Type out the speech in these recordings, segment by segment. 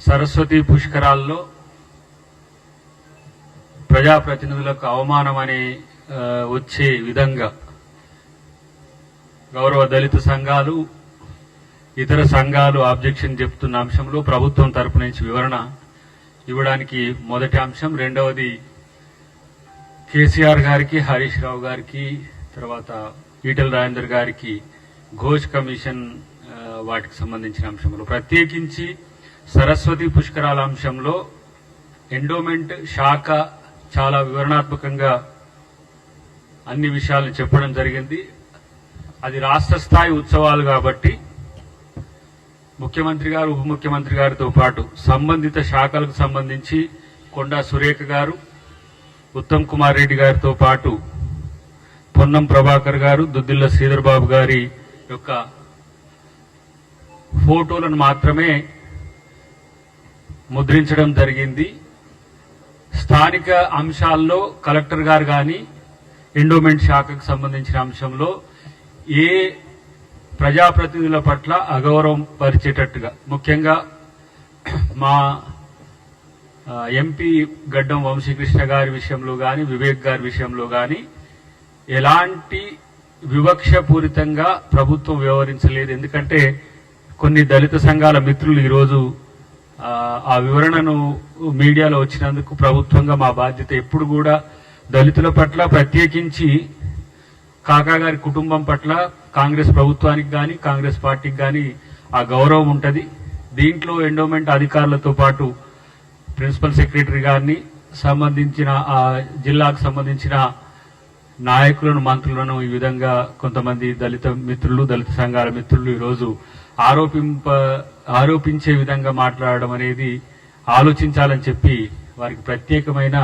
సరస్వతి పుష్కరాల్లో ప్రజాప్రతినిధులకు అవమానం అనే వచ్చే విధంగా గౌరవ దళిత సంఘాలు ఇతర సంఘాలు ఆబ్జెక్షన్ చెప్తున్న అంశంలో ప్రభుత్వం తరపు నుంచి వివరణ ఇవ్వడానికి మొదటి అంశం. రెండవది కేసీఆర్ గారికి, హరీష్ రావు గారికి, తర్వాత ఈటెల రాజేందర్ గారికి ఘోష్ కమిషన్ వాటికి సంబంధించిన అంశంలో, ప్రత్యేకించి సరస్వతి పుష్కరాల అంశంలో ఎండోమెంట్ శాఖ చాలా వివరణాత్మకంగా అన్ని విషయాలను చెప్పడం జరిగింది. అది రాష్ట్ర స్థాయి ఉత్సవాలు కాబట్టి ముఖ్యమంత్రి గారు, ఉప ముఖ్యమంత్రి గారితో పాటు సంబంధిత శాఖలకు సంబంధించి కొండా సురేఖ గారు, ఉత్తమ్ కుమార్ రెడ్డి గారితో పాటు పొన్నం ప్రభాకర్ గారు, దుద్దిల్ల శ్రీధర్ బాబు గారి యొక్క ఫోటోలను మాత్రమే ముద్రించడం జరిగింది. స్థానిక అంశాల్లో కలెక్టర్ గారు కానీ ఎండోమెంట్ శాఖకు సంబంధించిన అంశంలో ఏ ప్రజాప్రతినిధుల పట్ల అగౌరవం పరిచేటట్టుగా, ముఖ్యంగా మా ఎంపీ గడ్డం వంశీకృష్ణ గారి విషయంలో కానీ, వివేక్ గారి విషయంలో కానీ ఎలాంటి వివక్షపూరితంగా ప్రభుత్వం వ్యవహరించలేదు. ఎందుకంటే కొన్ని దళిత సంఘాల మిత్రులు ఈరోజు ఆ వివరణను మీడియాలో వచ్చినందుకు ప్రభుత్వంగా మా బాధ్యత ఎప్పుడు కూడా దళితుల పట్ల, ప్రత్యేకించి కాకా గారి కుటుంబం పట్ల కాంగ్రెస్ ప్రభుత్వానికి కానీ కాంగ్రెస్ పార్టీకి కానీ ఆ గౌరవం ఉంటుంది. దీంట్లో ఎండోమెంట్ అధికారులతో పాటు ప్రిన్సిపల్ సెక్రటరీ గారిని, సంబంధించిన ఆ జిల్లాకు సంబంధించిన నాయకులను, మంత్రులను ఈ విధంగా కొంతమంది దళిత మిత్రులు, దళిత సంఘాల మిత్రులు ఈరోజు ఆరోపించే విధంగా మాట్లాడడం అనేది ఆలోచించాలని చెప్పి వారికి ప్రత్యేకమైన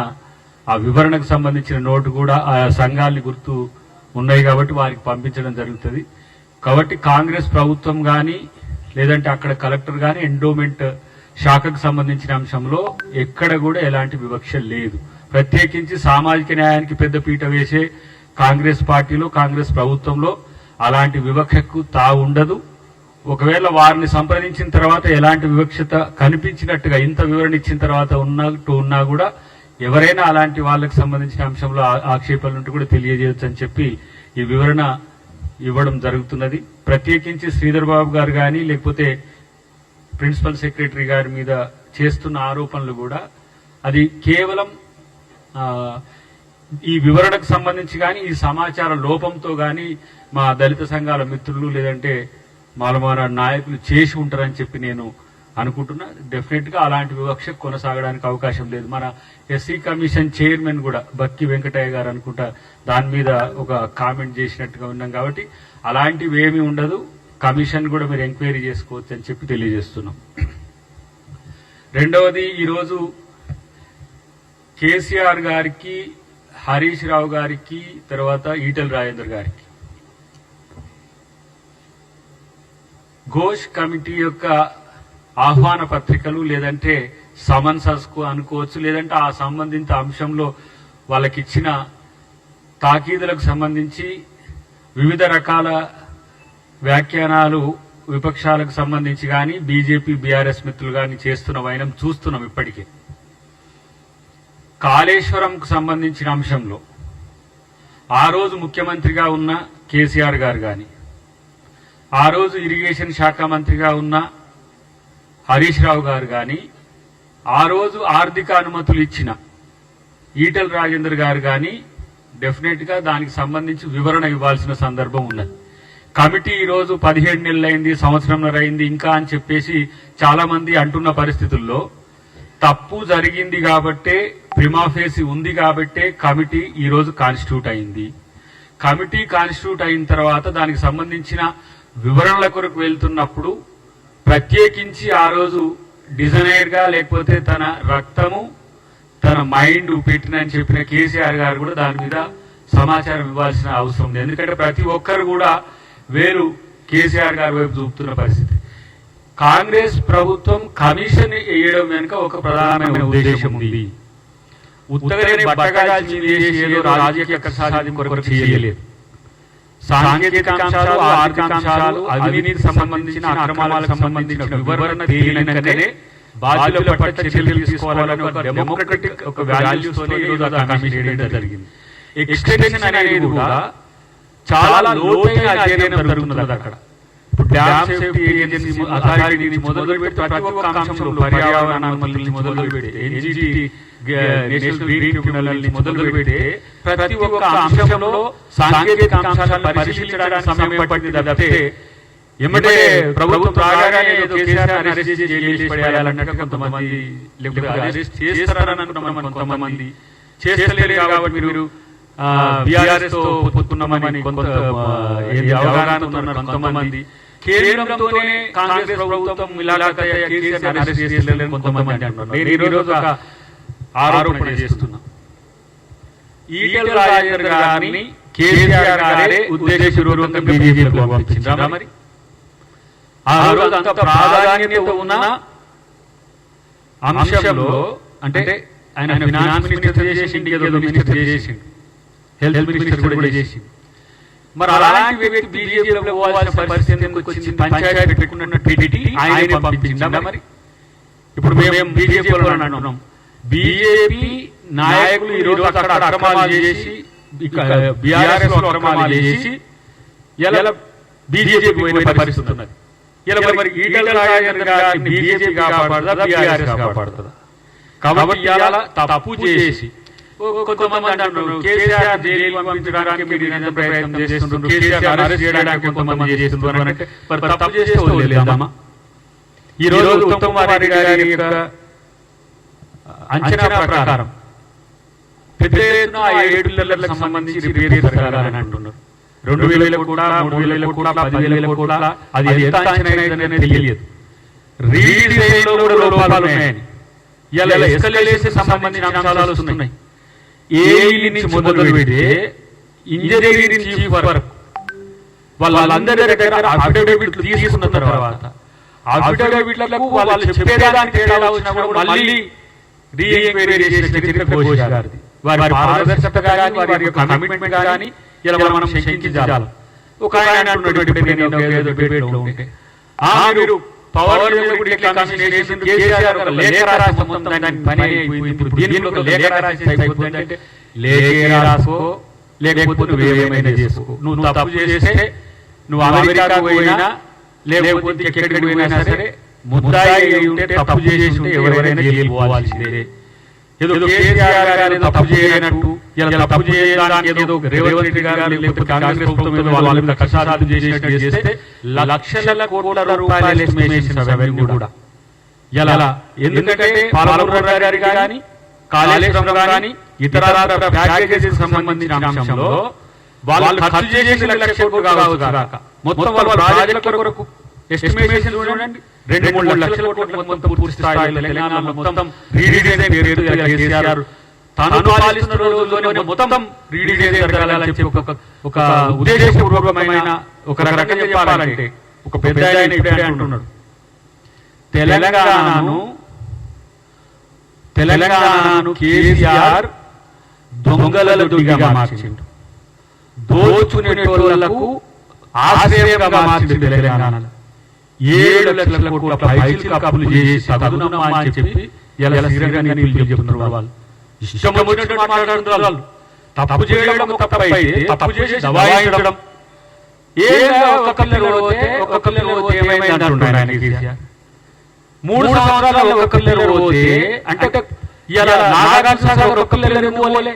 ఆ వివరణకు సంబంధించిన నోటు కూడా ఆ సంఘాలని గుర్తు ఉన్నాయి కాబట్టి వారికి పంపించడం జరుగుతుంది. కాబట్టి కాంగ్రెస్ ప్రభుత్వం కానీ లేదంటే అక్కడ కలెక్టర్ కానీ ఎండోమెంట్ శాఖకు సంబంధించిన అంశంలో ఎక్కడ కూడా ఎలాంటి వివక్ష లేదు. ప్రత్యేకించి సామాజిక న్యాయానికి పెద్దపీట వేసే కాంగ్రెస్ పార్టీలో, కాంగ్రెస్ ప్రభుత్వంలో అలాంటి వివక్షకు ఉండదు. ఒకవేళ వారిని సంప్రదించిన తర్వాత ఎలాంటి వివక్షత కనిపించినట్టుగా ఇంత వివరణ ఇచ్చిన తర్వాత ఉన్నా కూడా ఎవరైనా అలాంటి వాళ్ళకి సంబంధించిన అంశంలో ఆక్షేపణలు కూడా తెలియజేయచ్చు అని చెప్పి ఈ వివరణ ఇవ్వడం జరుగుతున్నది. ప్రత్యేకించి శ్రీధర్ బాబు గారు కానీ లేకపోతే ప్రిన్సిపల్ సెక్రటరీ గారి మీద చేస్తున్న ఆరోపణలు కూడా అది కేవలం ఈ వివరణకు సంబంధించి కానీ ఈ సమాచార లోపంతో కానీ మా దళిత సంఘాల మిత్రులు లేదంటే మాలమాన నాయకులు చేసి ఉంటారని చెప్పి నేను అనుకుంటున్నా. డెఫినెట్ గా అలాంటి వివక్ష కొనసాగడానికి అవకాశం లేదు. మన ఎస్సీ కమిషన్ చైర్మన్ కూడా బక్కి వెంకటయ్య గారు అనుకుంటా దాని మీద ఒక కామెంట్ చేసినట్టుగా ఉన్నాం. కాబట్టి అలాంటివి ఏమీ ఉండదు. కమిషన్ కూడా మీరు ఎంక్వైరీ చేసుకోవచ్చు అని చెప్పి తెలియజేస్తున్నాం. రెండవది, ఈరోజు కేసీఆర్ గారికి, హరీష్ రావు గారికి, తర్వాత ఈటెల రాజేందర్ గారికి ఘోష్ కమిటీ యొక్క ఆహ్వాన పత్రికలు లేదంటే సమన్సస్ కు అనుకోవచ్చు, లేదంటే ఆ సంబంధిత అంశంలో వాళ్ళకిచ్చిన తాకీదులకు సంబంధించి వివిధ రకాల వ్యాఖ్యానాలు విపక్షాలకు సంబంధించి కానీ బీజేపీ, బీఆర్ఎస్ మిత్రులు కానీ చేస్తున్న వైనం చూస్తున్నాం. ఇప్పటికే కాళేశ్వరంకు సంబంధించిన అంశంలో ఆ రోజు ముఖ్యమంత్రిగా ఉన్న కేసీఆర్ గారు కానీ, ఆ రోజు ఇరిగేషన్ శాఖ మంత్రిగా ఉన్న హరీష్ రావు గారు కానీ, ఆ రోజు ఆర్థిక అనుమతులు ఇచ్చిన ఈటెల రాజేందర్ గారు కానీ డెఫినెట్ గా దానికి సంబంధించి వివరణ ఇవ్వాల్సిన సందర్భం ఉన్నది. కమిటీ ఈరోజు 17 నెలలైంది, సంవత్సరంన్నర అయింది ఇంకా అని చెప్పేసి చాలా మంది అంటున్న పరిస్థితుల్లో తప్పు జరిగింది కాబట్టే, ప్రిమాఫేసి ఉంది కాబట్టే కమిటీ ఈరోజు కాన్స్టిట్యూట్ అయింది. కమిటీ కాన్స్టిట్యూట్ అయిన తర్వాత దానికి సంబంధించిన వివరణల కొరకు వెళ్తున్నప్పుడు ప్రత్యేకించి ఆ రోజు డిజైనర్ గా లేకపోతే తన రక్తము తన మైండ్ పెట్టినని చెప్పిన కేసీఆర్ గారు కూడా దాని మీద సమాచారం ఇవ్వాల్సిన అవసరం ఉంది. ఎందుకంటే ప్రతి ఒక్కరు కూడా వేరు కేసీఆర్ గారి వైపు చూపుతున్న పరిస్థితి. కాంగ్రెస్ ప్రభుత్వం కమిషన్ వేయడం వెనుక ఒక ప్రధానమైన ఉద్దేశం ఉంది. ఉత్తగనే బట్టగాల్చి ఏదో రాజకీయ కక్షాది కొరకు చేయలేదు. సాంకేతిక అంశాలు, ఆర్థిక అంశాలు, అవినీతికి సంబంధించిన అక్రమాలకు సంబంధించిన వివరణ తేలినకనే బాధ్యుల పట్ల చర్యలు తీసుకోవాలని ఒక డెమోక్రటిక్ ఒక వాల్యూస్ తోనే ఈ రోజు ఆ కమిషన్ వేయడం జరిగింది. ఎక్స్టెన్షన్ అనేది కూడా చాలా లోతైన అధ్యయనం జరుగుతున్నది అక్కడ. ఇప్పుడు డ్యామ్ సేఫ్టీ ఏజెన్సీ అథారిటీ నుంచి మొదలు పెట్టి ప్రతి ఒక్క అంశంలో పర్యావరణాన్ని నుంచి మొదలు పెట్టి ఎన్జిటి నేషనల్ గ్రీన్ ట్రిబ్యునల్ నుంచి మొదలు పెట్టి ప్రతి ఒక్క అంశంలో సాంకేతిక అంశాలను పరిశీలించడానికి సమయం పట్టింది తప్పితే ఏమంటే ప్రభుత్వం రాగానే ఏదో కేసీఆర్ అరెస్ట్ చేసి జైలు వేసి పడేయాలన్నట్టు కొంతమంది, లేకపోతే అరెస్ట్ చేస్తారని అనుకున్నాం కొంతమంది, చేస్తలేరు కాబట్టి మీరు బీఆర్ఎస్ తో పొత్తుకున్నామని కొంత అవగాహన ఉన్నారు కొంతమంది. కేంద్రంతోనే కాంగ్రెస్ ప్రభుత్వం కేసీఆర్ అరెస్ట్ చేస్తలేరని కొంతమంది అంటున్నారు. నేను ఈ రోజు ఒక ఆరోపణ చేస్తున్నా. ఈటెల రాజేందర్ గారిని కేసీఆర్ గారే ఉద్దేశపూర్వకంగా బీజేపీలో పంపించారా? మరి ఆ రోజు అంత ప్రాధాన్యత ఉన్న అంశంలో అంటే ఆయన ఫినాన్స్ మినిస్టర్ చేసిండు, ఏదో మినిస్టర్ చేసిండు, హెల్త్ మినిస్టర్ కూడా చేసిండు. మరి అలాంటి వ్యక్తి బీజేపీలో పోవాల్సిన పరిస్థితి ఎందుకు వచ్చింది? పంచాయతీ పెట్టుకున్న టీడీటీ ఆయన పంపించిందా? మరి ఇప్పుడు మేము బీజేపీలో అంటున్నాం, బీజేపీ నాయకులు ఈ రోజు అక్కడ అక్రమాలు చేసి, బీఆర్ఎస్ లో అక్రమాలు చేసి ఇలా బీజేపీ పోయిన పరిస్థితి ఉన్నది. ఇలా మరి ఈటెల రాజేందర్ గారిని బీజేపీ కాపాడుతుందా, బీఆర్ఎస్ కాపాడుతుందా? కాబట్టి ఇలా తప్పు చేసి కొంతమంది అంటున్నారు కేసీఆర్ జైలు పంపించడానికి మీరు ఎంత ప్రయత్నం చేస్తున్నారు, కేసీఆర్ అరెస్ట్ చేయడానికి కొంతమంది చేస్తున్నారు అంటే మరి తప్పు చేస్తే వదిలేద్దామా? ఈ రోజు ఉత్తమ్ కుమార్ రెడ్డి గారి యొక్క అంచనా ప్రకారం పెద్ద ఎత్తున 7 పిల్లర్లకు సంబంధించి రిపేర్ జరగాలని అంటున్నారు. 2,000 కోట్ల, 3,000 కోట్ల, 10,000 కోట్ల, అది ఎంత అంచనా అయిందనేది తెలియదు. రీడిజైన్ లో కూడా లోపాలు ఉన్నాయని ఇలా ఎస్కలేషన్ సంబంధించిన అంశాలు వస్తున్నాయి. ఏఈ నుంచి మొదలు పెడితే ఇంజనీరింగ్ చీఫ్ వరకు వాళ్ళందరి దగ్గర అఫిడవిట్లు తీసుకున్న తర్వాత అఫిడవిట్లకు వాళ్ళు చెప్పేదానికి తేడా వచ్చినా కూడా మళ్ళీ రీఎంక్వైరీ చేసిన చరిత్ర ఘోష్ గారిది. వారి పారదర్శకత కానీ, వారి యొక్క కమిట్మెంట్ కానీ ఇలా మనం శంకించాలి. ఒక ఆయన అంటున్నాడు డిబేట్లో ఉంటే, మీరు పవర్ కమిషన్ కేసీఆర్ ఒక లేఖ రాసి మొత్తం దానికి పని అయిపోయింది, ఇప్పుడు దీనిలో ఒక లేఖ రాసి అయిపోతుంది అంటే లేఖ రాసుకో, లేకపోతే నువ్వేమైనా చేసుకో. నువ్వు తప్పు చేస్తే నువ్వు అమెరికాకు పోయినా లేకపోతే ఎక్కడికి పోయినా సరే ముద్దాయి ఉంటే తప్పు చేసి ఉంటే ఎవరైనా జైలు పోవాల్సిందే. ఏదో కేసీఆర్ గారు తప్పు చేయనట్టు ఇలా తప్పు చేయడానికి ఏదో రేవంత్ రెడ్డి గారు లేకపోతే కాంగ్రెస్ ప్రభుత్వం వాళ్ళ మీద కక్షాసాధన చేసినట్టు చేస్తే లక్షల కోట్ల రూపాయల ఎస్టిమేషన్స్ అవన్నీ కూడా ఇలా. ఎందుకంటే పాలమూరు గారి కానీ, కాళేశ్వరం కానీ, ఇతర ప్యాకేజెస్ సంబంధించిన అంశంలో వాళ్ళు ఖర్చు చేసిన లక్షల కోట్లు కావచ్చు, మొత్తం వాళ్ళ ప్రాజెక్టుల కొరకు ఎస్టిమేషన్ చూడండి 2-3 లక్షల కోట్ల మొత్తం పూర్తి స్థాయిలో తెలంగాణలో మొత్తం రీడిజైన్ కేసీఆర్ తాను పాలిస్తున్న రోజుల్లోనే మొత్తం రీడిజైన్ జరగాలని చెప్పి ఒక ఉద్దేశపూర్వకమైన ఒక రకంగా చెప్పాలంటే ఒక పెద్ద ఆయన ఇప్పుడే అంటున్నాడు, తెలంగాణను కేసీఆర్ దొంగల దొడ్డిగా మార్చిండు, దోచుకునేటోళ్లకు ఆశ్రయంగా మార్చిండు. తెలంగాణలో 7 లక్షల కోట్ల పైసలు కప్పులు చేసి చదువునమ్మా అని చెప్పి ఇలా శ్రీరంగని చెప్తున్నారు. వాళ్ళు ఇష్టం వచ్చినట్టు మాట్లాడుతున్నారు. వాళ్ళు తప్పు చేయడం తప్పు అయితే తప్పు చేసి దబాయించడం, ఏమైందంటున్నాడు ఆయన కేసీఆర్. 3 సంవత్సరాలు ఒక కల్లెరు పోతే అంటే ఇలా నాగార్జున సాగర్ ఒక కల్లెరు పోలే,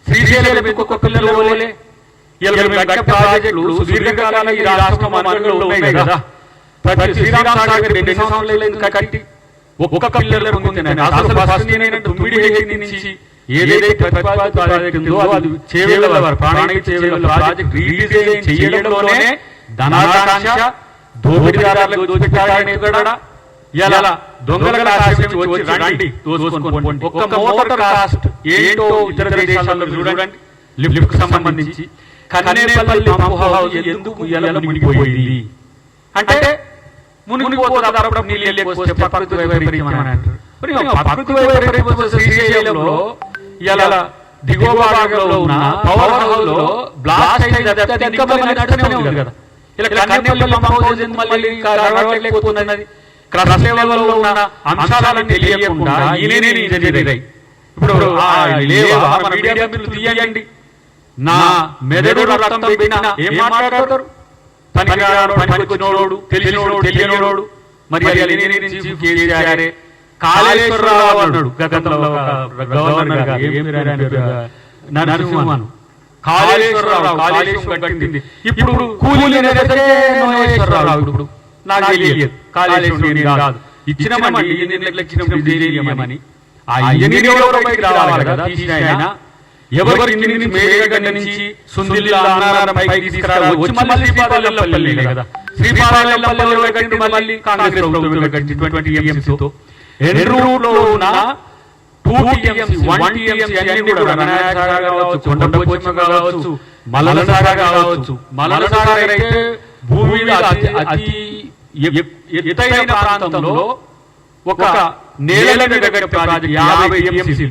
శ్రీశైలం ఇంకొక కల్లెరు పోలే. ఇలా ప్రాజెక్టులు సుదీర్ఘకాలంగా ఈ రాష్ట్ర మార్గంలో ఉన్నాయి కదా. ప్రతి శ్రీరామ్ సాగర్ 2 సంవత్సరాలు కట్టి ఒక్క కల్లెరు పొందింది. అసలు ఫస్ట్ నేనైనా 9 నుంచి ఏదైతే ప్రతిపాదిత ప్రాజెక్ట్ ఉందో అది చేవేళ్ల ప్రాణానికి చేవేళ్ల ప్రాజెక్ట్ రీడిజైన్ చేయడంలోనే ధనాకాంక్ష, దోపిడీదారులకు దోచిపెట్టాడని కూడా ఇలా దొంగల ఆశ్రయించి వచ్చి రండి దోచుకొని ఒక్క మోటార్ కాస్ట్ ఏంటో ఇతర దేశాల్లో చూడండి. లిఫ్ట్ సంబంధించి కన్నేపల్లి పంప్ హౌస్ ఎందుకు ఇలా మునిగిపోయింది అంటే మునిగిపోతుంది. అప్పుడు నీళ్ళు లేకపోతే ప్రకృతి వైపరీత్యం అని అంటారు. ప్రకృతి వైపరీత్యం శ్రీశైలంలో ఇలా దిగువ భాగంలో ఉన్న పవర్ హౌస్ లో బ్లాస్ట్ అయింది కదా. ఇలా కన్నేపల్లి పంప్ హౌస్ మళ్ళీ లేకపోతున్నది. క్రస్ట్ లెవెల్లో ఉన్న అంశాలను తెలియకుండా ఈయనే ఇంజనీర్ అయ్యి ఇప్పుడు మన మీడియా మిత్రులు తీయండి, నా మెదడు రక్తం పెట్టినా ఏం మాట్లాడతారు? పనికొచ్చినోడు, తెలిసినోడు, తెలియనోడు. మరి చీఫ్ కేసీఆర్ కాళేశ్వరరావు అన్నాడు గతంలో గవర్నర్ గారు, నరసింహన్ కాళేశ్వరరావు కాళేశ్వరం కట్టింది. ఇప్పుడు కూలీ నాగేశ్వరరావు ఇప్పుడు నాకు తెలియదు కాళేశ్వరం కాదు ఇచ్చినామని ఇచ్చినామని ఆ ఇంజనీర్ ఎవరో బయటికి రావాలి కదా, తీసిన ఆయన ఎవరు ఇంజనీర్ మేడిగడ్డ నుంచి సుందిల్లా అన్నారం పైకి తీసుకురావాలి, వచ్చి మళ్ళీ శ్రీపాదపల్లి కదా, శ్రీపాదపల్లిలో కట్టింది మళ్ళీ కాంగ్రెస్ ప్రభుత్వం కట్టింది 20 TMC తో. ఎన్రూరులో ఉన్న 2 TMC 1 TMC అన్ని కూడా రణాయసాగర్ కావచ్చు, కొండపోచమ్మ కావచ్చు, మల్లసాగర్ కావచ్చు. మల్లసాగర్ అయితే భూమి మీద అతి ఎత్తైన ప్రాంతంలో ఒక నేల మీద కట్టే ప్రాజెక్ట్ 50 TMC.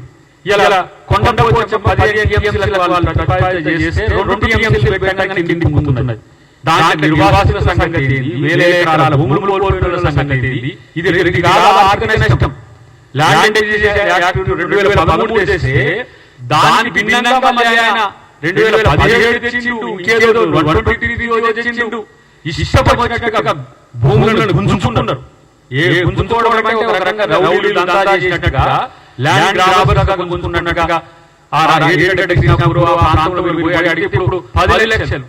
ఇలా కొండపోచమ్మ 15 TMC వాళ్ళు ప్రతిపాదన చేస్తే 2 TMC పెట్టడానికి కిందికి ముందున్నది. దాంట్లో నిర్వాసిత సంగతి ఏంది, వేల ఎకరాల భూములు కోల్పోయిన సంగతి ఏంది, ఇది ఆర్థిక నష్టం. ల్యాండ్ యాక్ట్ 2013 చేస్తే దానికి భిన్నంగా మళ్ళీ ఆయన 2017 తెచ్చిండు, ఇంకేదో 123 తెచ్చిండు. ఇష్టపడినట్టుగా భూములను గుంజుకుంటున్నారు. ఏ గుంజుకోవడం అంటే ఒక రకంగా రౌడీలు దందా చేసినట్టుగా ల్యాండ్ గ్రాబర్గా గుంజుకున్నట్టుగా ఆ రేడియేటెడ్ కృష్ణాపురం ఆ ప్రాంతంలో పోయి అడిగితే ఇప్పుడు 10 లక్షలు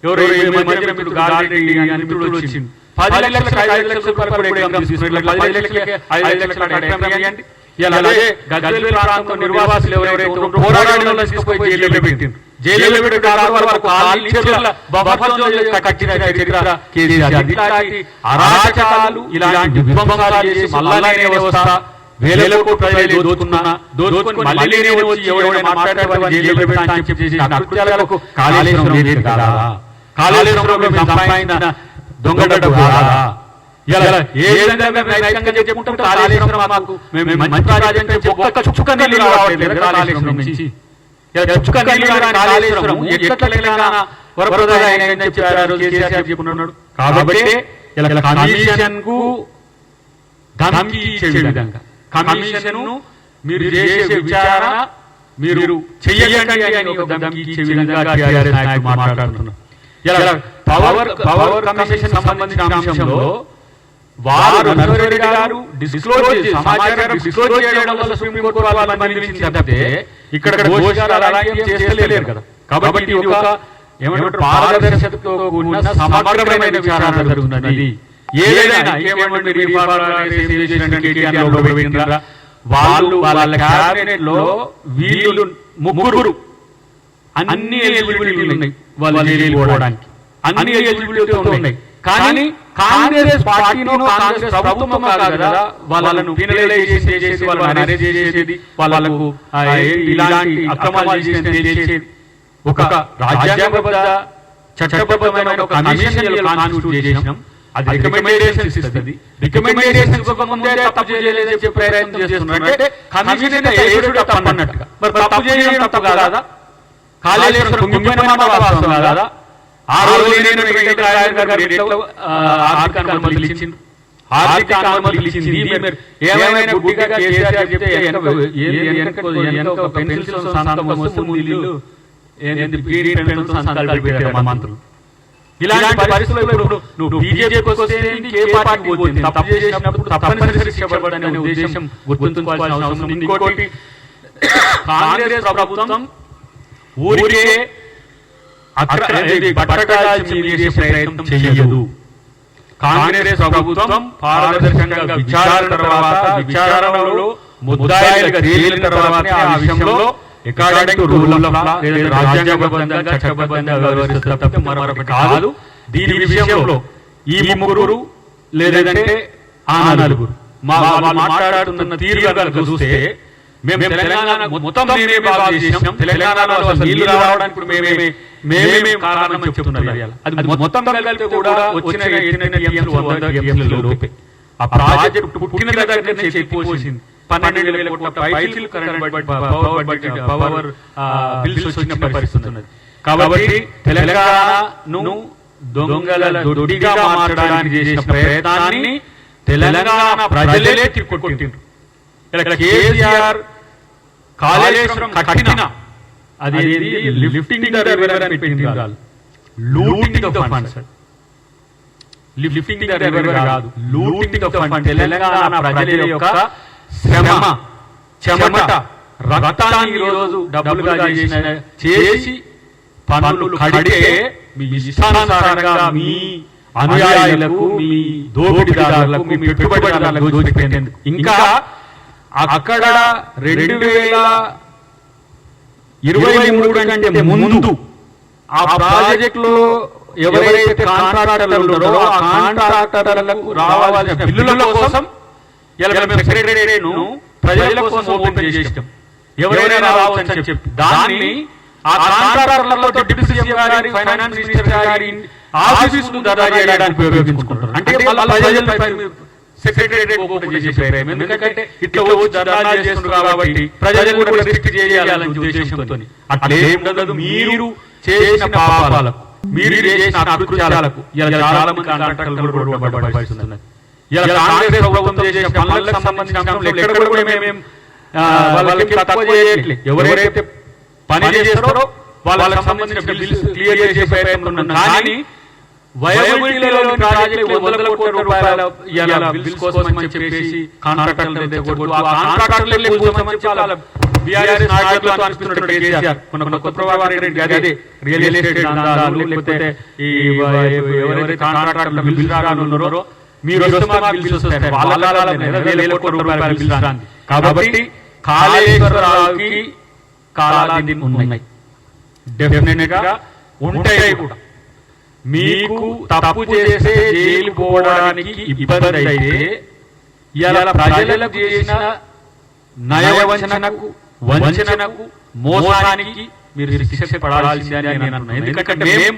ఎవరు మధ్యన మీరు గారెడ్డి అని మిత్రుడు వచ్చింది 10 లక్షలు 5 లక్షల వరకు ఎగ్జామ్ తీసుకున్నారు. 10 లక్షలకి 5 లక్షల ఎగ్జామ్ ఇవ్వండి. ఇలా అదే గజ్వేల్ ప్రాంతం నిర్వాసితులు ఎవరైతే పోరాడిన వాళ్ళని తీసుకుపోయి జైల్లో పెట్టింది. జైల్లో పెట్టి వరకు బఫర్ జోన్ కట్టిన చరిత్ర కేసీఆర్. ఇలాంటి అరాచకాలు ఇలాంటి విధ్వంసాలు చేసి మళ్ళీ వస్తా వేల కోట్ల ప్రజలు దోచుకొని మళ్ళీ వచ్చి ఎవరైనా మాట్లాడే జైల్లో పెట్టా అని చెప్పి అకృత్యాలకు కాళేశ్వరం లేదు కాదా, కాళేశ్వరంలో సంపాదించిన దొంగడడు కాదా? ఏ విధంగా నైతికంగా చెప్పుకుంటాం కాళేశ్వరం మాకు మంచి ప్రాజెక్ట్ అంటే ఒక్క చుక్క నీళ్ళు రావట్లేదు కాళేశ్వరం నుంచి. చుక్క నీళ్ళు కాళేశ్వరం ఎట్లా తెలంగాణ వరప్రదాయని చెప్పారు కేసీఆర్ చెప్పుకున్నాడు. కాబట్టి కమిషన్ కు ధమ్కి ఇచ్చే విధంగా కమిషన్ మీరు చేసే విచారణ మీరు చెయ్యండి అని ఒక ధమ్కి ఇచ్చే విధంగా టీఆర్ఎస్ నాయకులు మాట్లాడుతున్నారు. పవర్ కమిషన్ సంబంధించిన అంశంలో వారు నరసింహారెడ్డి గారు సమాచారం డిస్క్లోజ్ చేయడం వల్ల సుప్రీంకోర్టు వాళ్ళని మన్నించింది తప్పితే ఇక్కడ ఘోషాలు అలాంటివి చేస్తలేరు కదా. కాబట్టి ఇది ఒక ఏమంటారు పారదర్శకతతో కూడిన సమగ్రమైన విచారణ జరుగుతున్నది. ఏదైనా వాళ్ళు వాళ్ళ క్యాబినెట్ లో వీళ్ళు ముగ్గురు అన్ని ఎలిజిబిలిటీ ఉన్నాయి, వాళ్ళు జైలు పోవడానికి అన్ని ఎలిజిబిలిటీ ఉన్నాయి. కానీ కాంగ్రెస్ పార్టీలో కాంగ్రెస్ ప్రభుత్వం కాదు కదా వాళ్ళను పీనలైజ్ చేసి వాళ్ళని అరెస్ట్ చేసేది, వాళ్ళకు ఇలాంటి అక్రమాలు చేసేది. ఒక రాజ్యాంగబద్ధ చట్టబద్ధమైన ఒక కమిషన్ కాన్స్టిట్యూట్ చేసినాం. అది రికమెండేషన్స్ ఇస్తుంది. రికమెండేషన్స్ ఇవ్వకముందే తప్పు చేయలేదని చెప్పి ప్రయత్నం చేస్తున్నారు. అంటే కమిషన్ తప్పు అన్నట్టుగా. మరి తప్పు చేయడం తప్పు కాదా? కాళేశ్వరం కుంగిపోయిన మాట వాస్తవం కాదా? ఆ రోజు ఆర్థిక అనుమతులు ఇచ్చింది, ఆర్థిక అనుమతులు ఇచ్చింది. ఏమైనా గుడ్డిగా కేసీఆర్ చెప్తే పెన్సిల్ సంతకం వస్తే ముందు మంత్రులు. ఇలాంటి పరిస్థితుల్లో ఇప్పుడు నువ్వు బీజేపీకి వస్తే ఏ పార్టీకి పోతుంది, తప్పు చేసినప్పుడు తప్పనిసరి శిక్ష పడాలనే ఉద్దేశం గుర్తుంచుకోవాల్సిన అవసరం ఉంది. ఇంకోటి కాంగ్రెస్ ప్రభుత్వం ఊరికే ప్రయత్నం చేయదు. కాంగ్రెస్ ప్రభుత్వం పారదర్శకంగా విచారణ తర్వాత విచారణలో ముద్దాయిలుగా తేలిన తర్వాత ఆ విషయంలో according to rule of law లేదా రాజ్యాంగబద్ధంగా చట్టబద్ధంగా వ్యవహరిస్తుంది తప్పితే మరొకటి కాదు. దీని విషయంలో ఈ ముగ్గురు లేదంటే ఆ నలుగురు మాట్లాడుతున్న తీరుగా చూస్తే మేము తెలంగాణ మొత్తం మేమే బాగా చేసినాం, తెలంగాణలో అసలు నీళ్లు రావడానికి ఇప్పుడు మేమే కారణం చెప్తున్నారు. అది మొత్తం కలిపితే కూడా వచ్చిన ఆ ప్రాజెక్ట్ పుట్టిన దగ్గర నుంచి చెప్పిపోసింది 12,000 కోట్ల పైసలు పవర్ బిల్స్ వచ్చిన పరిస్థితి ఉన్నది. కాబట్టి తెలంగాణను దొంగల దొడ్డిగా మార్చడానికి చేసిన ప్రయత్నాన్ని తెలంగాణ ప్రజలే తిప్పికొట్టిండ్రు. ఇలా కేసీఆర్ కాళేశ్వరం కట్టిన అది లిఫ్టింగ్ ద రివర్ అని పెట్టింది కాదు, looting the funds. Lifting the river కాదు, లూటింగ్ ద ఫండ్. తెలంగాణ ప్రజల యొక్క శ్రమ, చెమట, రక్తాన్ని ఈరోజు డబ్బులుగా చేసి పన్నులు కడితే మీ ఇష్టానుసారంగా మీ అనుయాయులకు, మీ దోపిడీదారులకు, మీ పెట్టుబడిదారులకు దోచిపెట్టేందుకు. ఇంకా అక్కడ 2023 కంటే ముందు ఆ ప్రాజెక్టులో ఎవరైతే కాంట్రాక్టర్లు ఉన్నారో ఆ కాంట్రాక్టర్లకు రావాల్సిన బిల్లుల కోసం సెక్రటేరియట్ను ప్రజల కోసం ఓపెన్ చేసాం. ఎవరైనా రావచ్చని చెప్పి దాన్ని ఆ కాంట్రాక్టర్లతో డిప్యూటీ సీఎం గారి, ఫైనాన్స్ మినిస్టర్ గారి ఆఫీస్ దర్జా చేయడానికి ఉపయోగించుకుంటారు. అంటే సెక్రటేరియట్ ఓపెన్ చేసే ప్రయత్నం. ఎందుకంటే ఇట్లా వచ్చి ధర్నాలు చేస్తున్నారు కాబట్టి ప్రజలు కూడా రిస్ట్రిక్ట్ చేయాలని ఉద్దేశంతో. అట్లేం ఉండదు. మీరు చేసిన పాపాలకు, మీరు చేసిన అకృత్యాలకు ఇలా చాలా మంది కాంట్రాక్టర్లు కూడా పడిపోతున్నారు. ఇలా కాంగ్రెస్ ప్రభుత్వం చేసిన పనులకు సంబంధించిన అంశంలో ఎక్కడ కూడా మేము వాళ్ళకి తక్కువ చేయట్లేదు. ఎవరైతే పని చేస్తారో వాళ్ళకి సంబంధించిన బిల్స్ క్లియర్ చేసే ప్రయత్నం ఉన్నాం. కానీ వయబిలిటీలోని ప్రాజెక్టులు వందల కోట్ల రూపాయల బిల్స్ కోసం అని చెప్పేసి కాంట్రాక్టర్లు బీఆర్ఎస్ నాయకులతో అనిపిస్తున్నట్టు కేసీఆర్ మన కొత్త ప్రభాకర్ రెడ్డి గారి రియల్ ఎస్టేట్ దందాలు, లేకపోతే ఈ ఎవరైతే కాంట్రాక్టర్లు బిల్స్ రానున్నారో మీరు వస్తే మాకు బిల్స్ వస్తాయి, వాళ్ళ వేల కోట్ల రూపాయల బిల్స్ రాంది. కాబట్టి కాళేశ్వరరావుకి కాలాది ఉన్నాయి, డెఫినెట్ గా ఉంటాయి కూడా. మీకు తప్పు చేస్తే జైలు పోవడానికి ఇబ్బంది అయితే ఇలా ప్రజలకు చేసిన నయవంచనకు, వంచనకు, మోసానికి మీరు శిక్ష పడాల్సిందని నేను అన్నాను. ఎందుకంటే మేము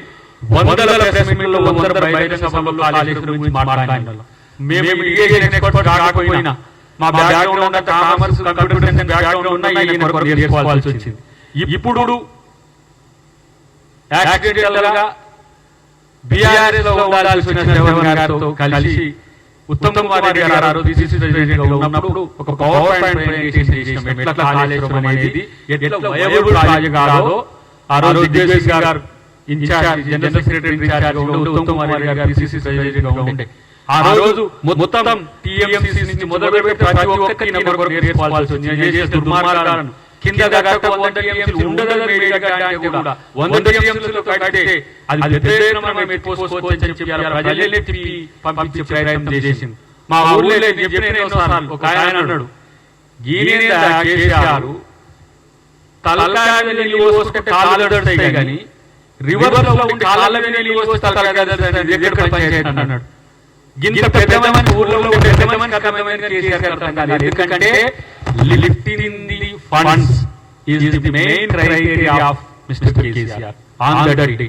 వందల ప్రెస్ మీట్లలో, వందల బహిరంగ సభల్లో కాళేశ్వరం గురించి మాట్లాడినాం. మేము ఇరిగేషన్ ఎక్స్పర్ట్ కాకపోయినా మా బ్యాక్గ్రౌండ్ ఉన్న కామర్స్, కంప్యూటర్ సైన్స్ బ్యాక్గ్రౌండ్ ఉన్న ఈయన కొరకు నేర్చుకోవాల్సి వచ్చింది. ఇప్పుడు యాక్సిడెంటల్ గా బీఆర్ఎస్ లో ఉండాల్సిన శ్రవణ్ గారితో కలిసి ఉత్తమ్ కుమార్ రెడ్డి గారు పిసిసి ప్రెసిడెంట్ గా ఉన్నప్పుడు ఒక పవర్ పాయింట్ ప్రెజెంటేషన్ చేసినాం. ఎట్లా కాళేశ్వరం అనేది ఎట్లా వయబుల్ ప్రాజెక్ట్ కాదో ఆ రోజు దిగ్విజయ్ గారు ఇన్ఛార్జ్, జనరల్ సెక్రటరీ ఇన్ఛార్జ్ గా ఉండే ఉత్తమ్ కుమార్ రెడ్డి గారు పిసిసి ప్రెసిడెంట్ గా ఉండే ఆ రోజు మొత్తం టీఎంసీ నుంచి మొదలు పెట్టి ప్రతి ఒక్కరికి నేర్చుకోవాల్సి వచ్చింది. చేసే దుర్మార్గాలను కింద దాకా 100 టీఎంసీ ఉండదని మీడియా అంటే కూడా 100 టీఎంసీలో కడితే అది పెద్దోసుకోవచ్చని చెప్పి ప్రజలే తిప్పి పంపించే ప్రయత్నం చేసింది. మా ఊళ్ళో ఒక ఆయన అన్నాడు, కేసీఆర్ తలకాయ నీళ్ళు పోసుకుంటే కాళ్ళు దొరుకుతాయి కానీ రివర్స్ లో ఉండి కాళ్ళ మీద నీళ్ళు పోస్తే తలకాయ ఎక్కడ పనిచేయడం అన్నాడు. ఇంత పెద్దమైన ఊర్లో పెద్దమైన కేసీఆర్ అర్థం కాదు. ఎందుకంటే lifting the funds is the main criteria of mister KCR on that day.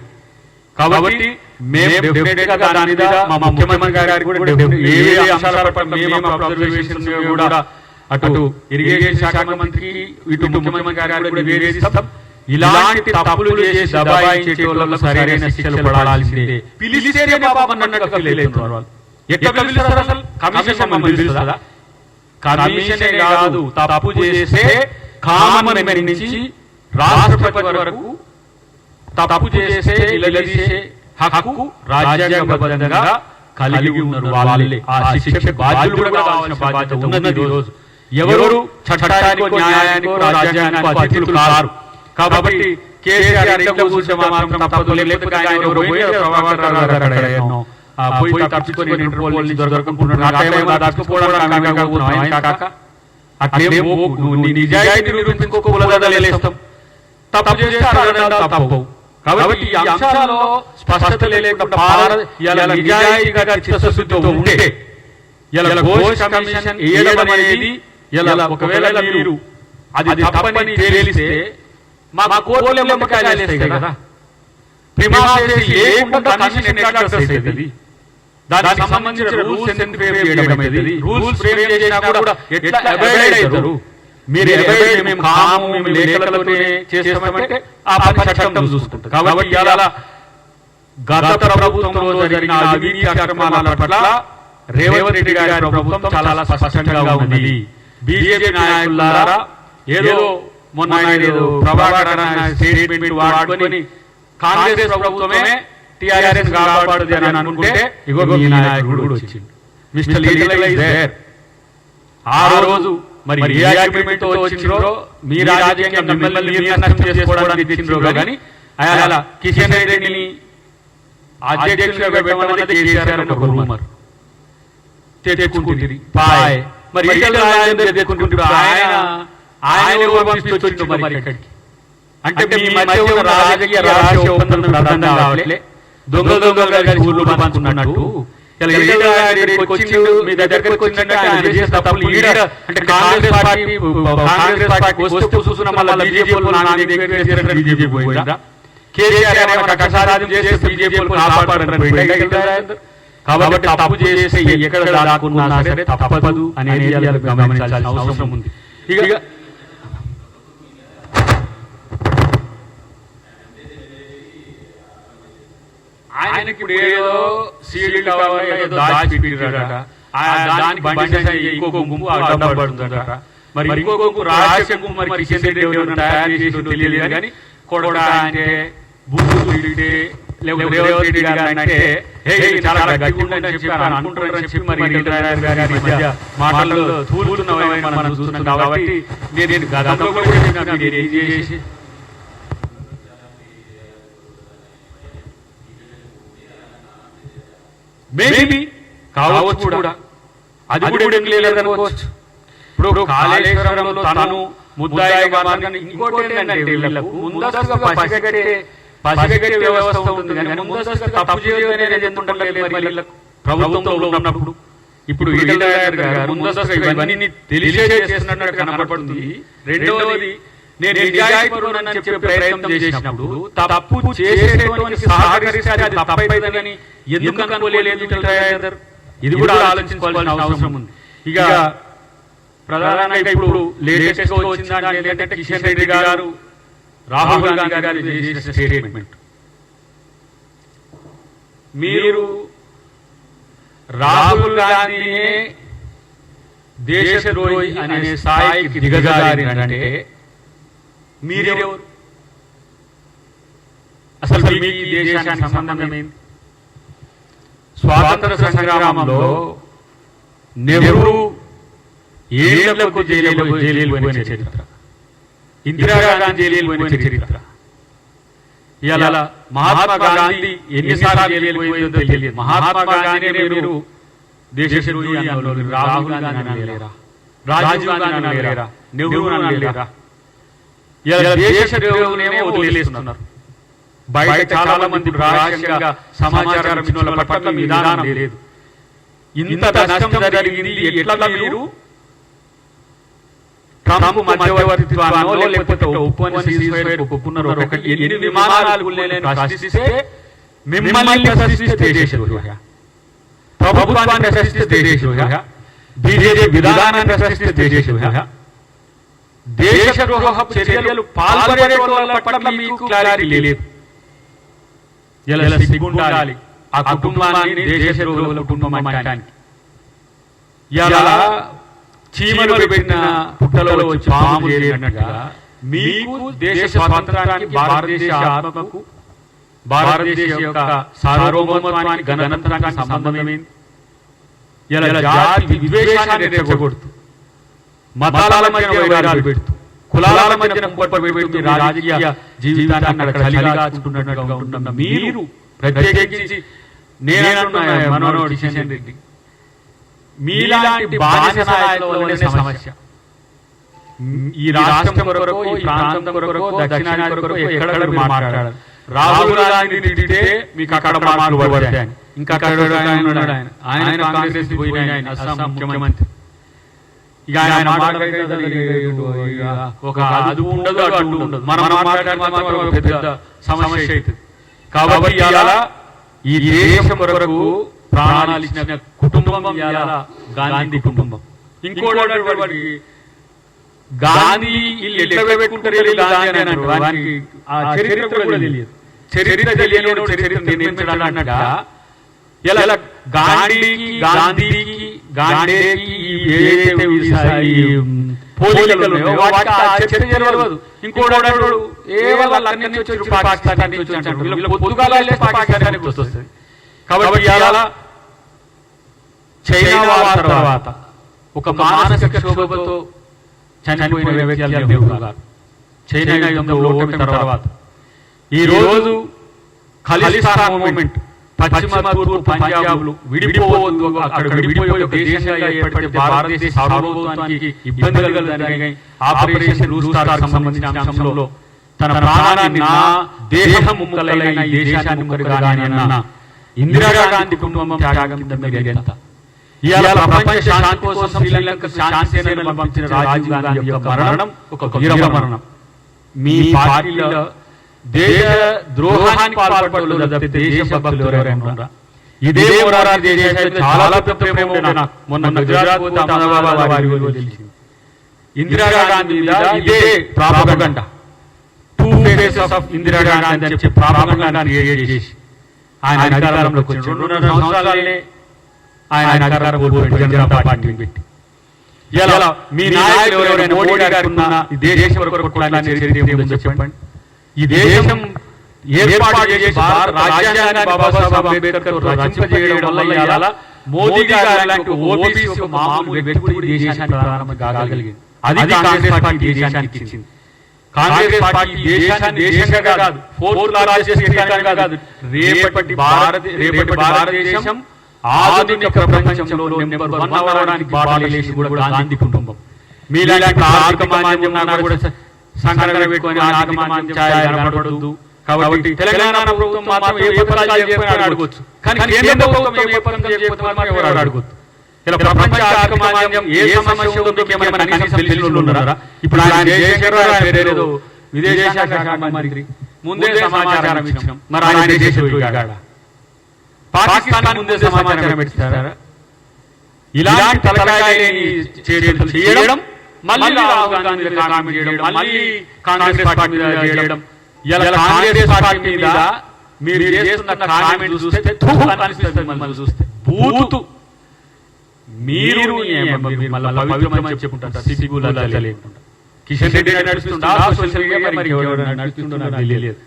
కాబట్టి మేము డెఫినెట్ గా దాని మీద మా ముఖ్యమంత్రి గారికి కూడా ఏ అంశాలపై మేము అబ్జర్వేషన్స్ కూడా అటు ఇరిగేషన్ శాఖ మంత్రికి, ఇటు ముఖ్యమంత్రి గారికి కూడా నివేదిస్తాం. ఇలాంటి తప్పులు చేసి దబాయించే వాళ్ళకు సరైన శిక్షలు పడాల్సిందే. పిలిస్తేనే పాపం అన్నట్టు ఫీల్ అవుతున్నారు వాళ్ళు. ఎట్లా పిలుస్తారు అసలు? కమిషన్ మమ్మల్ని పిలుస్తుందా? కమిషనే కాదు, తప్పు చేస్తే కామన్ మ్యాన్ నుంచి రాష్ట్రపతి వరకు తప్పు చేస్తే నిలదీసే హక్కు రాజ్యాంగబద్ధంగా కలిగి ఉన్నారు వాళ్ళే. ఆ శిక్ష బాధ్యులు కూడా కావాల్సిన బాధ్యత ఉన్నది ఈ రోజు. ఎవరు చట్టానికో, న్యాయానికో, రాజ్యాంగానికో అతిథులు కారు. కాబట్టి కేసీఆర్ ఇంట్లో కూర్చో మాత్రం తప్పదు. లేకపోతే ఆయన ఎవరు పోయి తప్పించుకొని ఇంటర్పోల్ నుంచి నిజాయితీ నిరూపించుకోలేస్తాం. తప్పు చేస్తే తప్పు. కాబట్టి ఈ అంశాలలో స్పష్టత లేకుండా నిజాయితీగా చిత్తశుద్ధితో ఉంటే కమిషన్ వేయడం అనేది ఒకవేళ మీరు అది తప్పని తేలిస్తే మా కోర్టులో నిమ్మకాయలు వేస్తాయి కదా. దానికి సంబంధించిన రూల్స్ ఎందుకు ఫ్రేమ్ చేయడం అనేది, రూల్స్ ఫ్రేమ్ చేసినా కూడా ఎట్లా అబైడ్ అవుతారు? మీరు అబైడ్ మేము కాము, మేము లేఖలతోనే చేస్తామంటే ఆ పని చట్టం చూసుకుంటారు. కాబట్టి ఇలా గత ప్రభుత్వంలో జరిగిన అవినీతి అక్రమాల పట్ల రేవంత్ రెడ్డి గారి ప్రభుత్వం చాలా స్పష్టంగా ఉన్నది. బీజేపీ నాయకులారా ఏదో మొన్న ప్రభాకర్ స్టేట్మెంట్ వాడుకొని కాంగ్రెస్ ప్రభుత్వమే టీఆర్ఎస్ కాపాడుతుంది అని అనుకుంటే ఇగో మీ నాయకుడు వచ్చిండు. Mister legal is there. ఆ రోజు మరి ఏ అగ్రిమెంట్ తో వచ్చిండ్రో మీ రాజకీయంగా మిమ్మల్ని మీరు నష్టం చేసుకోవడానికి తెచ్చిండ్రో కానీ అలా కిషన్ రెడ్డిని అధ్యక్షుడిగా పెట్టమన్నది కేసీఆర్ అని ఒక రూమర్ తెచ్చుకుంటుంది. మరి ఆయన పంపించొచ్చు మరి ఇక్కడికి. అంటే మీ మధ్య ఉన్న రాజకీయ రహస్య ఒప్పందం అర్థం కావట్లే. దొంగలు కలిసి ఊర్లు పంచుకున్నట్టు మీ దగ్గరకు వచ్చిందంటే ఆయన చేసే తప్పులు అంటే కాంగ్రెస్ పార్టీ వస్తూ చూసిన మళ్ళీ బీజేపీ పోయిందా? కేసీఆర్ కక్షసాధ్యం చేస్తే బీజేపీ కాపాడని. కాబట్టి తప్పు చేస్తే ఎక్కడ దాక్కున్నా సరే తప్పదు అనేది గమనించాల్సిన అవసరం ఉంది. ఇక ఆయనకి ఇప్పుడు ఏదో సీడీ కావాలి, ఏదో దాచిపెట్టిరట. దానికి ఇంకో గుంపు అడ్డపడుతుందట. మరి ఇంకో గుంపు రహస్య గుంపు మరి కిషన్ రెడ్డి ఎవరైనా తయారు చేసి తెలియదు కానీ కొడడా అంటే బూతు తిడితే లేకపోతే రేవంత్ రెడ్డి గారు అంటే చాలా గట్టిగా అనుకుంటారని చెప్పి మరి మాటల్లో తూలుతున్నవని మనం చూస్తున్నాం. కాబట్టి నేను గతంలో కూడా ఏం చేసి మేబీ కావచ్చు కూడా, అది కూడా లేదనుకోవచ్చు. ఇప్పుడు కాళేశ్వరంలో తను ముద్దాయిగా మారిన ఇంకోటి ఏంటంటే వీళ్ళకు ముందస్తుగా పసిగట్టే వ్యవస్థ ఉంటుంది కానీ ముందస్తుగా తప్పు చేయలేదు ఎందుకుంటారు ప్రభుత్వంలో ఉన్నప్పుడు. ఇప్పుడు ముందస్తుగా ఇవన్నీ తెలిసే చేస్తున్నట్టు కనపడుతుంది. రెండవది నేను నిజాయితీపరుడని చెప్పే ప్రయత్నం చేసినప్పుడు తప్పు చేసేటువంటి సహకరిస్తే అది తప్పైందని ఎందుకు అనుకోలేదు? ఇది కూడా ఆలోచించుకోవాల్సిన అవసరం ఉంది. ఇక ప్రధానంగా ఇప్పుడు లేటెస్ట్ గా వచ్చిందంటే ఏంటంటే కిషన్ రెడ్డి గారు రాహుల్ గాంధీ గారు చేసిన స్టేట్మెంట్. మీరు రాహుల్ గాంధీనే దేశద్రోహి అనే స్థాయికి దిగజారినంటే మీరెవరు? అసలు మీ దేశానికి సంబంధం ఏంటి? స్వాతంత్ర సంగ్రామంలో నెహ్రూ ఏళ్లకు జైలు పోయిన చరిత్ర, ఇందిరాగాంధీ జైలు పోయిన చరిత్ర. ఇలా మహాత్మా గాంధీ ఎన్నిసార్లు జైలు పోయిందో తెలియదు. మహాత్మా గాంధీ మీరు దేశద్రోహి అన్నారు. రాహుల్ గాంధీ అనలేరా? రాజీవ్ గాంధీ అనలేరా? నెహ్రూ అనలేరా? దేశద్రోహులేమో వదిలేస్తున్నారు. బయట చాలా మంది రహస్యంగా సమాచారం ఇచ్చిన వాళ్ళ పట్ల విధానం లేదు. ఇంత నష్టం జరిగింది, ఎట్లా మీరు ట్రంప్ మధ్యవర్తిత్వాన్నో లేకపోతే ఒప్పుకున్నారు? ఎన్ని విమానాలు ప్రశ్నిస్తే మిమ్మల్ని ప్రశ్నిస్తే దేశద్రోహ, ప్రభుత్వాన్ని ప్రశ్నిస్తే దేశద్రోహ, బీజేపీ విధానాన్ని ప్రశ్నిస్తే దేశద్రోహ. దేశద్రోహ చర్యలు పాల్పడే వాళ్ళ పట్ల మీకు క్లారిటీ లేదు. సిగ్గుండాలి ఆ కుటుంబాన్ని దేశద్రోహుల కుటుంబం అనడానికి. ఇలా చీమలు పెట్టిన పుట్టలో వచ్చి పాము చేరినట్టుగా మీకు దేశ స్వాతంత్రానికి, భారతదేశ ఆత్మకు, భారతదేశ యొక్క సార్వభౌమత్వానికి, గణతంత్రానికి సంబంధం ఏంటి? ఇలా జాతి విద్వేషాన్ని రెచ్చగొడుతూ, మతాల మధ్య వైరాలు పెడుతూ, కులాల మధ్యన పెడుతూ రాజకీయ జీవితాన్ని అక్కడ చలిగాచుకుంటున్నట్టుగా ఉంటున్న మీరు, ప్రత్యేకించి నేను మనోడు కిషన్ రెడ్డి, మీలాంటి బానిస నాయకుల వల్లనే సమస్య. ఈ రాష్ట్రం కొరకు, ఈ ప్రాంతం కొరకు, దక్షిణాది కొరకు ఎక్కడ మాట్లాడారు. రాహుల్ గాంధీ తిడితే మీకు అక్కడ మార్కులు పడతాయి. ఇంకా ఆయన కాంగ్రెస్ పోయిన ఆయన అస్సాం ముఖ్యమంత్రి. ఇక ఆయన ఒక అది ఉండదు, అడ్డు ఉండదు. మనం మాట్లాడడానికి పెద్ద సమస్య అవుతుంది. కాబట్టి అలా ఈ దేశం కొరకు ప్రాణాలు ఇచ్చిన కుటుంబం గాంధీ కుటుంబం. ఇంకోటి గాంధీ ఇల్లు ఎట్లా పెట్టుకుంటారు గాంధీ అని వారికి ఆ చరిత్ర కూడా తెలియదు. చరిత్ర తెలియని చరిత్ర నిర్మించడం అన్నట్టుగా ఇలా గాంధీకి గాంధీకి ఏదైతే పోలికలు ఉన్నాయో వాటికి ఆ చర్చ తెలియదు. ఇంకోటి ఏ వాళ్ళు అక్కడి నుంచి వచ్చి పాకిస్తాన్ నుంచి వచ్చి అంటారు. వీళ్ళు పొద్దుగాల పాకిస్తాన్ వస్తుంది. కాబట్టి ఇవాళ చైనా వార్ తర్వాత ఒక మానసిక క్షోభతో చనిపోయిన వ్యక్తి నెహ్రూ గారు. చైనా యుద్ధంలో ఓటమి తర్వాత ఈ రోజు ఖలిస్తాన్ మూవ్మెంట్ పశ్చిమ తూర్పు పంజాబ్లు విడిపోవద్దు, అక్కడ విడిపోయి ఒక దేశంగా ఏర్పడితే భారతదేశ సార్వభౌమానికి ఇబ్బందులు కలిగాయి. ఆపరేషన్ బ్లూ స్టార్ సంబంధించిన అంశంలో తన ప్రాణాన్ని నా దేహం ముక్కలైన ఈ దేశాన్ని ముక్కగాని అన్న ఇందిరాగాంధీ కుటుంబం త్యాగం కింద మీరెంత. ఇవాళ ప్రపంచ శాంతి కోసం శ్రీలంక శాంతి సేనలను పంపించిన రాజీవ్ గాంధీ యొక్క మరణం ఒక వీర మరణం. మీ పార్టీలో దేశ ద్రోహానికి పాల్పడలేదు తప్పితే దేశభక్తులు ఎవరైనా ఉన్నారా? ఇదే మొరార్జీ దేశాయ్ చాలా పెద్ద ప్రేమ ఉండే నాకు. మొన్న గుజరాత్ పోతే అహ్మదాబాద్ వారి విలువ తెలిసింది. ఇందిరాగాంధీ ఇదే propaganda, two faces of Indira Gandhi అని చెప్పి ప్రాపగండా క్రియేట్ చేసి ఆయన అధికారంలోకి వచ్చి 2.5 సంవత్సరాలే ఆయన అధికారం కోల్పోయాడు జనతా పార్టీని పెట్టి. ఇలా మీ నాయకులు ఎవరైనా మోడీ గారు ఉన్న ఈ దేశం వరకు కొట్లాడిన చరిత్ర ఏముందో చెప్పండి. ఈ దేశం ఏర్పాటు చేసి రాజ్యాంగాన్ని బాబాసాహెబ్ అంబేద్కర్ రచింపజేయడం వల్ల ఇవాళ మోదీ గారు లాంటి ఓబీసీ ఒక మామూలు వ్యక్తి కూడా ఈ దేశాన్ని ప్రారంభం కాగలిగింది. అది కాంగ్రెస్ పార్టీ దేశానికి ఇచ్చింది. కాంగ్రెస్ పార్టీ దేశాన్ని దేశంగా కాదు, ఫోర్త్ లార్జెస్ట్ ఎకానమీ కాదు, రేపటి భారతదేశం ఆధునిక ప్రపంచంలో నెంబర్ 1 అవ్వడానికి బాటలేసి కూడా గాంధీ కుటుంబం. మీలాంటి ఆర్థిక మాంద్యం కూడా సంఘటన పెట్టుకొని ఆర్థిక మాంద్యం ఛాయ కనబడొద్దు. కాబట్టి తెలంగాణ ప్రభుత్వం మాత్రం ఏ పథకాలు చేయకపోయినా అడగొచ్చు, కానీ కేంద్ర ప్రభుత్వం ఏ పథకం చేయకపోతే మాత్రం ఎవరు అడగొద్దు. ఇలా ప్రపంచ ఆర్థిక మాంద్యం ఏ సమస్య ఉందో ఏమైనా కనీసం తెలిసిన వాళ్ళు ఉన్నారా? ఇప్పుడు ఆయన జయశంకర్ విదేశాంగ శాఖ మంత్రి ముందే సమాచారం ఇచ్చినాం, మరి ఆయన దేశ పాకిస్తాన్ ముందే సమాచారం ఇస్తారా? ఇలాంటి తలకాయలేని చర్యలు చేయడం, మళ్ళీ రాహుల్ గాంధీ కామెంట్ చేయడం, మళ్ళీ కాంగ్రెస్ పార్టీ మీద చేయడం. ఇలా కాంగ్రెస్ పార్టీ మీద మీరు చేస్తున్న కామెంట్ చూస్తే అనిపిస్తుంది. మిమ్మల్ని చూస్తే బూతు. మీరు పవిత్రమని చెప్పుకుంటారు, సిగ్గు లజ్జ లేకుండా. కిషన్ రెడ్డి నడుస్తుంటా సోషల్ మీడియా, మరి నడుస్తుంటున్నా తెలియలేదు.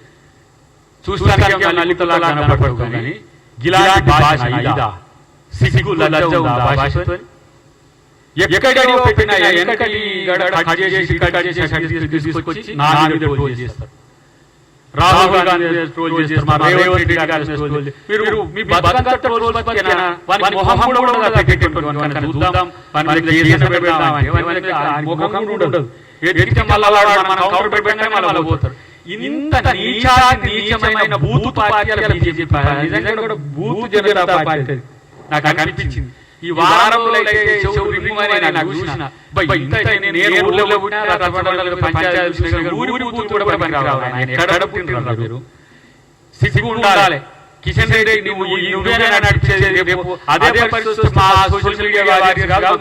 చూస్తానికి నల్లితలా కనపడదు, కానీ గిలాంటి భాష ఇదా? సిగ్గు లజ్జ ఉందా భాషతో? ఎక్కడో పెట్టిన వెనకటి కట్ చేసి తీసుకొచ్చి నా మీద ట్రోల్ చేస్తారు. రాహుల్ గాంధీ ట్రోల్ చేస్తారు, రేవంత్ రెడ్డి గారు ట్రోల్ చేస్తారు. మీరు మీ బతుకంతా ట్రోల్ బతికేనా? వాని మొహం కూడా ఉండదు. పెట్టుకుంటాం చూద్దాం, వాని కేసులు పెడదామని ముఖం కూడా ఉండదు. ఎదిగితే మళ్ళీ మనం కౌంటర్ పెట్టగానే మళ్ళీ పోతారు. ఇంత నీచమైన బూతు పార్టీ బీజేపీ నిజంగా కూడా బూతు జనతా పార్టీ నాకు అనిపించింది. ఈ వారంలో నాకు చూసిన సిగ్గు ఉండాలి. కిషన్ రెడ్డి నువ్వేనా నడిచేది? అదే పరిస్థితి మా సోషల్ మీడియా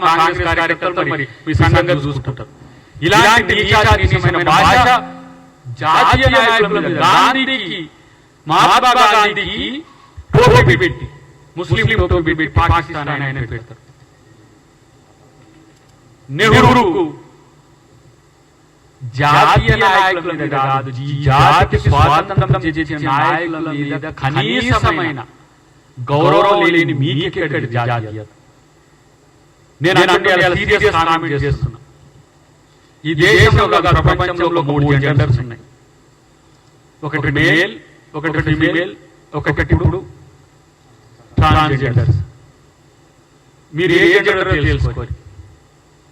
కాంగ్రెస్ కార్యకర్తలు మరి మీ సంఘంగా చూసుకుంటారు. ఇలాంటి నీచమైన భాష జాతీయ నాయకులు గాంధీకి, మహాత్మా గాంధీకి టోపీ పెట్టి, ముస్లిం టోపీ పెట్టి పాకిస్తాన్ ఆయన పెడతారు. నెహ్రూకు జాతీయ నాయకుల మీద కాదు, జాతికి స్వాతంత్రం చేసిన నాయకుల మీద కనీసమైన గౌరవం లేని మీకెక్కడి జాతీయత? నేను సీరియస్ కామెంట్ చేస్తున్నా. ఈ దేశంలో ప్రపంచంలో 3 జెండర్స్ ఉన్నాయి. ఒకటి మేల్, ఒకటి ఫిమేల్, ఒకటి ఇప్పుడు ట్రాన్స్జెండర్స్. మీరు ఏ జెండర్ తెలుసుకోవాలి.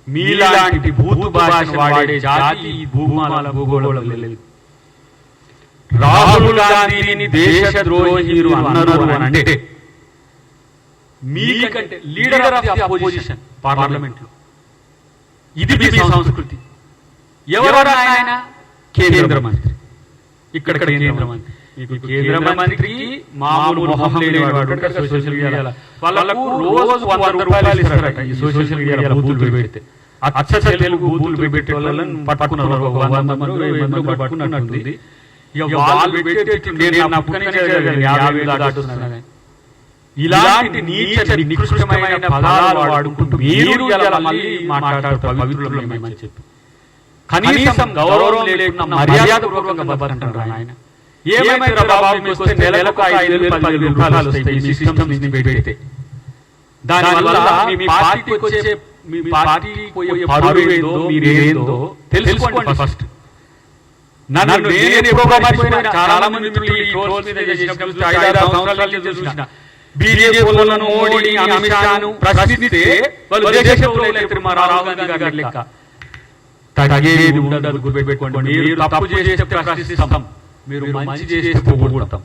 మీలాంటి భూతు భాషను వాడే జాతి ఈ భూమాల భూగోళంలో లేదు. రాహుల్ గాంధీని దేశద్రోహి అన్నారు అంటే మీకంటే leader of the opposition parliament లో ఇది మీ సంస్కృతి. ఎవరు ఆయన? కేంద్ర మంత్రి. ఇక్కడ కేంద్ర మంత్రి. కేంద్ర మంత్రికి మామూలు మొహం లేనివాడు సోషల్ మీడియాలో వాళ్ళకు రోజు 100 రూపాయలు ఇస్తారట. ఈ సోషల్ మీడియాలో బూతులు పెడితే అచ్చ తెలుగు బూతులు పెట్టే వాళ్ళని పట్టుకున్నారు. 100 మంది పట్టుకున్నట్టుంది. ఇక వాళ్ళు పెట్టేటి నేను నా పుట్టిన 50,000 దాటుతున్నా. ఇలాంటి నీచ నికృష్టమైన పదాలు వాడుకుంటూ మీరు ఇలా మళ్ళీ మాట్లాడారు పవిత్రులమని చెప్పి కనీసం గౌరవం లేకుండా మర్యాదపూర్వకంగా బతకంటారు ఆయన. ఏమైనా బాబు మీకు వస్తే నెలకు 5,000 10,000 రూపాయలు వస్తాయి మీ సిస్టమ్ నుంచి పెడితే. దానివల్ల మీ పార్టీకి వచ్చే మీ పార్టీకి పోయే పరువు ఏందో మీరేందో తెలుసుకోండి ఫస్ట్. నన్ను నేను ఎప్పుడో మర్చిపోయినా చాలా మంది మిత్రులు ఈ ట్రోల్స్ మీద చేసినప్పుడు 5-6 సంవత్సరాల నుంచి చూసిన బీజేపీ వాళ్ళను మోడీని అమిత్ షాను ప్రశ్నిస్తే వాళ్ళు దేశంలో లేకపోతే మా రాహుల్ గాంధీ గారి లెక్క తగ్గేది ఉండదు. గుర్తుపెట్టుకోండి, మీరు తప్పు చేస్తే ప్రశ్నిస్తాం, మీరు మంచి చేస్తే పొగుడుతాం.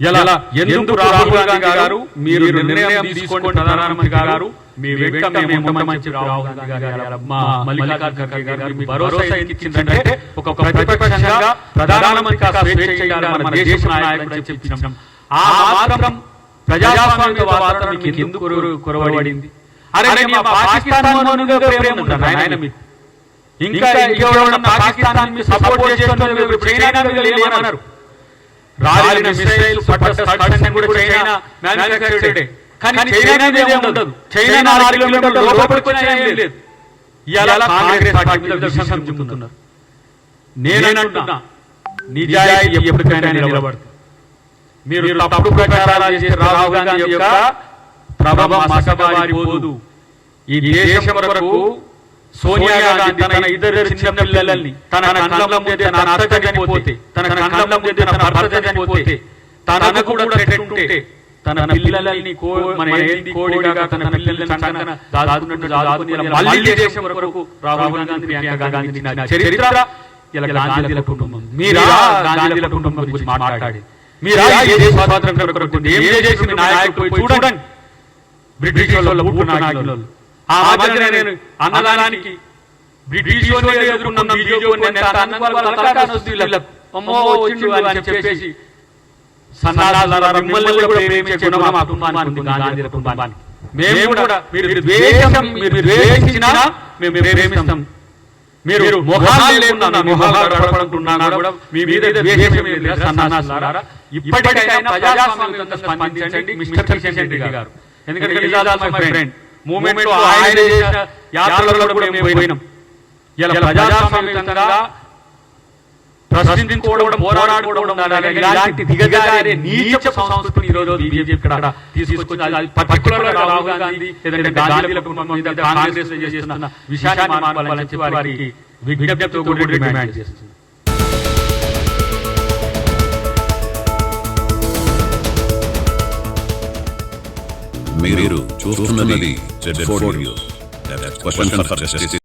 ఎలా ఎందుకు రాహుల్ గాంధీ గారు మీరు నిర్ణయం తీసుకోండి ప్రధానమంత్రి గారు మీ వెంట మేము ఉంటామని చెప్పి రాహుల్ గాంధీ గారు మా మల్లికార్జున ఖర్గే గారు మీకు భరోసా ఇచ్చిందంటే ఒక ప్రతిపక్షంగా ప్రధానమంత్రిగా స్వేచ్ఛ ఇవ్వాలి మన దేశ నాయకుడు అని చెప్పినాం. ఆ మాత్రం ప్రజాస్వామిక వాతావరణం మీకు ఎందుకు కొరవడింది? అరే పాకిస్తాన్ ప్రేమ ఉంటారు ఆయన మీకు ఇంకా పాకిస్తాన్ సపోర్ట్ చేస్తున్నారు. చైనా ఏమన్నారు? రాలిన మిసైల్స్ కూడా చైనా మ్యానుఫ్యాక్చర్డ్. కానీ చైనా ఉండదు. చైనా 4 కిలోమీటర్ల లోపలికి ఏం లేదు. ఇలా కాంగ్రెస్ పార్టీ మీద విషయం చెబుతున్నారు. నేనంటున్నా నిజాయితీ ఎప్పటికైనా నిలబడుతుంది. మీరు తప్పుడు ప్రచారాలు చేసే రాహుల్ గాంధీ యొక్క ప్రభావం మసకబారిపోదు. ఈ దేశం వరకు సోనియా గాంధీ తన ఇద్దరు చిన్న పిల్లల్ని తన కళ్ళ ముందే తన అత్త చనిపోతే, తన కళ్ళ ముందే తన భర్త చనిపోతే, తనకు కూడా పెట్టుంటే తన పిల్లల్ని మన ఏంది కోడిగా తన పిల్లల్ని చంకన దాచుకున్నట్టు దాచుకుని మళ్ళీ దేశం వరకు రాహుల్ గాంధీ ప్రియాంక గాంధీ చరిత్ర ఇలా గాంధీల కుటుంబం. మీరా గాంధీల కుటుంబం గురించి మాట్లాడి మీరా ఏ దేశ స్వాతంత్రం కొరకు ఏం చేసిన నాయకుడు చూడండి. బ్రిటిష్ వాళ్ళ ఊటు నాయకులు ఆ మధ్యన నేను అన్నదానానికి బ్రిటిష్ వాళ్ళు ఎదుర్కొన్న అమ్మో వచ్చిండు అని చెప్పేసి మిమ్మల్ని కూడా ప్రేమించే గుణం మా కుటుంబానికి గాంధీ కుటుంబానికి. మేము కూడా మీరు ద్వేషించినా మేము ప్రేమిస్తాం. మీరు మొహాలు లేకున్నా మొహాలు గడపడుతున్నా కూడా మీ మీద ద్వేషం లేదు. సన్నాసులారా ఇప్పటికైనా ప్రజాస్వామ్యంగా స్పందించండి మిస్టర్ కిషన్ రెడ్డి గారు. ఎందుకంటే మై ఫ్రెండ్ మూమెంట్ లో ఆయన చేసిన యాత్రలలో కూడా మేము పోయినాం. ఇలా ప్రజాస్వామ్యంగా ప్రశ్నించుకోవడం పోరాడుకోవడం ఇలాంటి దిగజారే నీచ సంస్కృతిని ఈరోజు బీజేపీ ఇక్కడ తీసుకొచ్చి పర్టికులర్ గా రాహుల్ గాంధీ లేదంటే గాంధీల కుటుంబం మీద కాంగ్రెస్ చేస్తున్న విషయాన్ని మాట్లాడాలని చెప్పి వారికి విజ్ఞప్తితో కూడా డిమాండ్ చేస్తున్నారు. మీరు చూస్తున్నది Z4 న్యూస్.